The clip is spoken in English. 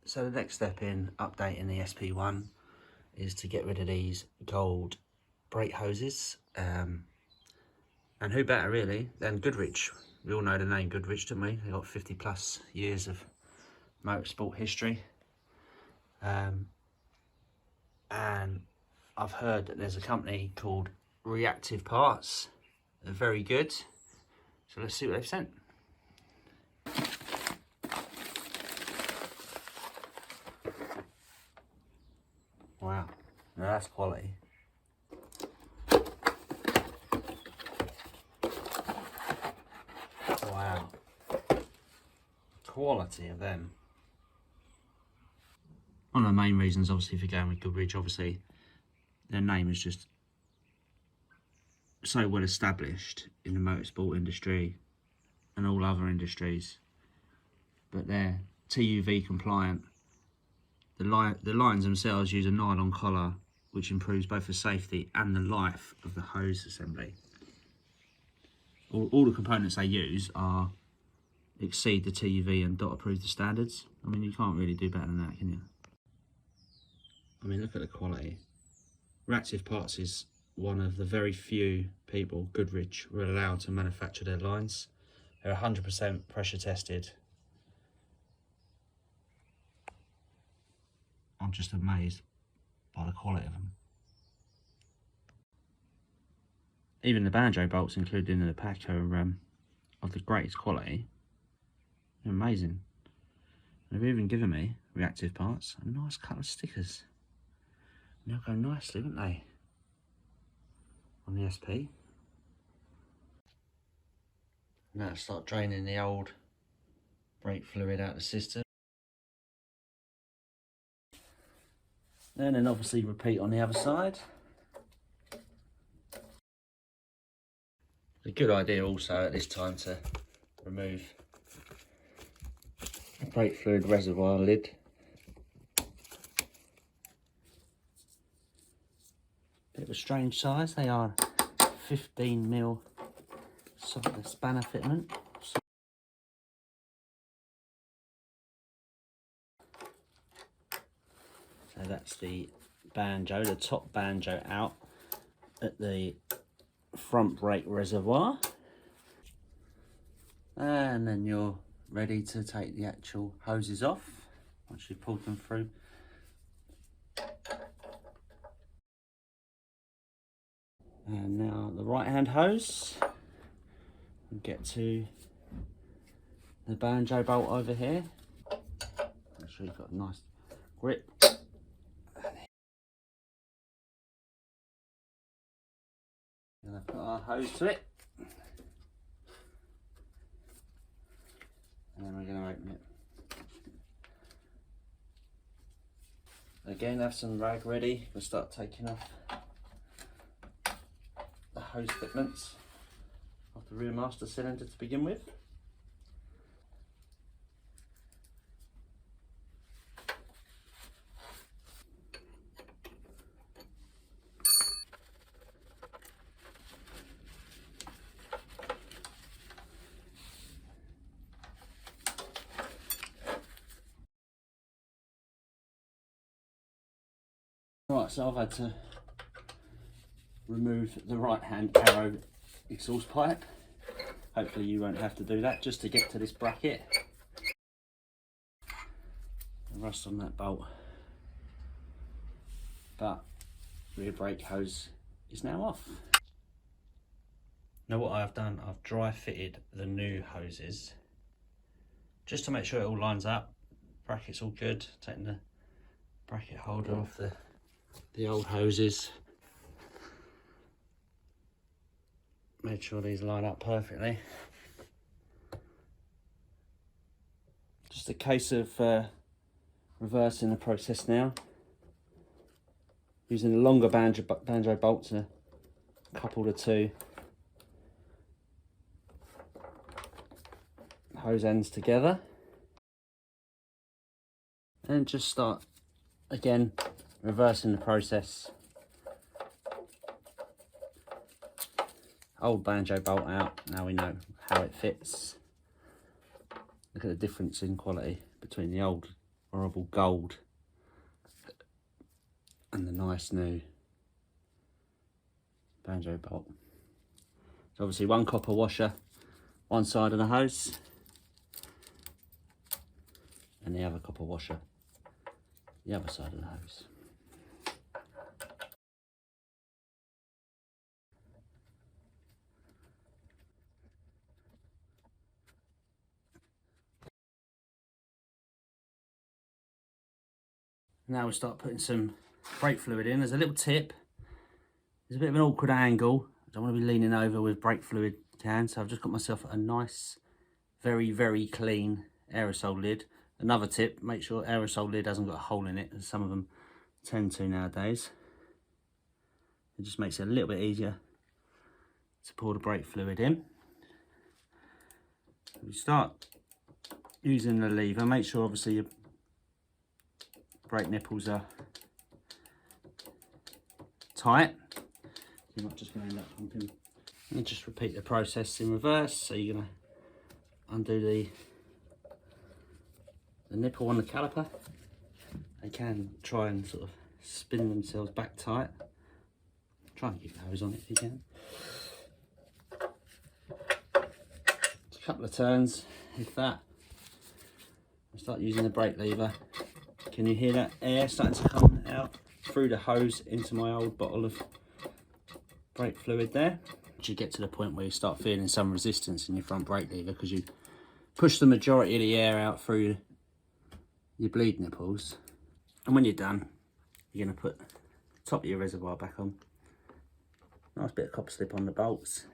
So the next step in updating the SP1 is to get rid of these gold brake hoses. And who better really than Goodridge? We all know the name Goodridge, don't we? They've got 50+ years of motorsport history. And I've heard that there's a company called Reactive Parts. They're very good. So let's see what they've sent. Wow, now that's quality. Wow, quality of them. One of the main reasons obviously for going with Goodridge, obviously their name is just so well established in the motorsport industry and all other industries, but they're TUV compliant. The lines themselves use a nylon collar, which improves both the safety and the life of the hose assembly. All the components they use exceed the TUV and DOT approved standards. I mean, you can't really do better than that, can you? I mean, look at the quality. Reactive Parts is one of the very few people Goodridge were allowed to manufacture their lines. They're 100% pressure tested. I'm just amazed by the quality of them. Even the banjo bolts included in the pack are of the greatest quality. They're amazing. They've even given me, Reactive Parts, a nice couple of stickers. And they'll go nicely, won't they, on the SP. Now start draining the old brake fluid out of the system. And then obviously repeat on the other side. A good idea also at this time to remove the brake fluid reservoir lid. Bit of a strange size, they are 15mm spanner fitment. So that's the banjo, the top banjo out at the front brake reservoir. And then you're ready to take the actual hoses off once you've pulled them through. And now the right hand hose. We'll get to the banjo bolt over here. Make sure you've got a nice grip. We're going to put our hose to it. And then we're going to open it. Again, have some rag ready. We'll start taking off the hose fitments off the rear master cylinder to begin with. Right, so I've had to remove the right hand arrow exhaust pipe. Hopefully you won't have to do that, just to get to this bracket. The rust on that bolt. But rear brake hose is now off. Now what I've done, I've dry fitted the new hoses just to make sure it all lines up. Bracket's all good, taking the bracket holder off the old hoses. Made sure these line up perfectly. Just a case of reversing the process now. Using a longer banjo bolt to couple the two hose ends together. And just start again reversing the process. Old banjo bolt out, now we know how it fits. Look at the difference in quality between the old horrible gold and the nice new banjo bolt. So obviously one copper washer, one side of the hose, and the other copper washer, the other side of the hose. Now we start putting some brake fluid in. There's a little tip. There's a bit of an awkward angle. I don't want to be leaning over with brake fluid can, so I've just got myself a nice, very, very clean aerosol lid. Another tip, make sure aerosol lid hasn't got a hole in it, as some of them tend to nowadays. It just makes it a little bit easier to pour the brake fluid in. We start using the lever. Make sure obviously your brake nipples are tight. You're not just going to end up pumping. And just repeat the process in reverse. So you're going to undo the nipple on the caliper. They can try and sort of spin themselves back tight. Try and keep the hose on it if you can. Just a couple of turns, if that. I'll start using the brake lever. Can you hear that air starting to come out through the hose into my old bottle of brake fluid there? You get to the point where you start feeling some resistance in your front brake lever because you push the majority of the air out through your bleed nipples. And when you're done, you're going to put the top of your reservoir back on. Nice bit of copper slip on the bolts.